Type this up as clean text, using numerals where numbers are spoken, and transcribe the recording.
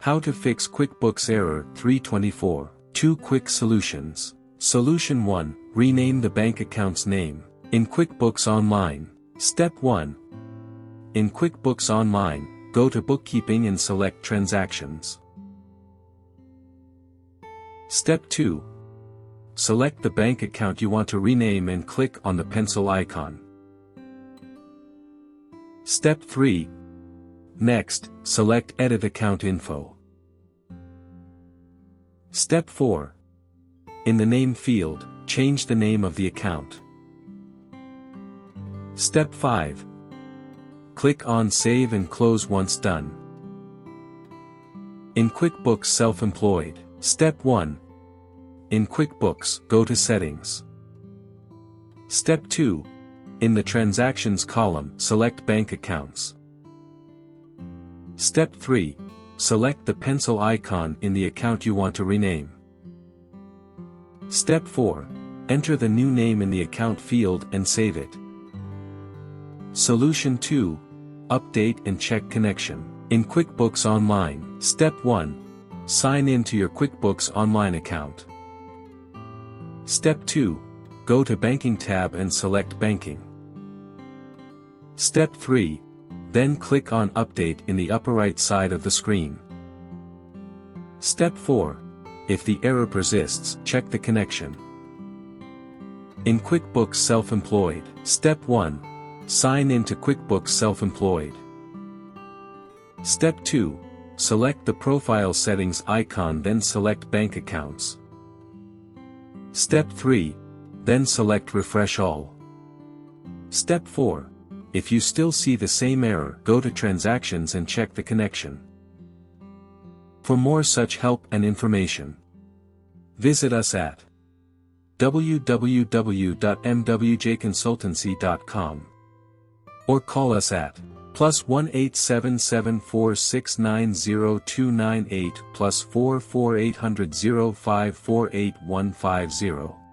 How to fix QuickBooks Error 324. 2 quick solutions. Solution 1. Rename the bank account's name. In QuickBooks Online. Step 1. In QuickBooks Online, go to Bookkeeping and select Transactions. Step 2. Select the bank account you want to rename and click on the pencil icon. Step 3. Next, select Edit Account Info. Step 4. In the Name field, change the name of the account. Step 5. Click on Save and Close once done. In QuickBooks Self-Employed. Step 1. In QuickBooks, go to Settings. Step 2. In the Transactions column, select Bank Accounts. Step 3. Select the pencil icon in the account you want to rename. Step 4. Enter the new name in the account field and save it. Solution 2. Update and check connection. In QuickBooks Online. Step 1. Sign in to your QuickBooks Online account. Step 2. Go to Banking tab and select Banking. Step 3. Then click on Update in the upper right side of the screen. Step 4. If the error persists, check the connection. In QuickBooks Self-Employed. Step 1. Sign in to QuickBooks Self-Employed. Step 2. Select the Profile Settings icon, then select Bank Accounts. Step 3. Then select Refresh All. Step 4. If you still see the same error, go to Transactions and check the connection. For more such help and information, visit us at www.mwjconsultancy.com or call us at +1 87746900298 +44 800 0548150.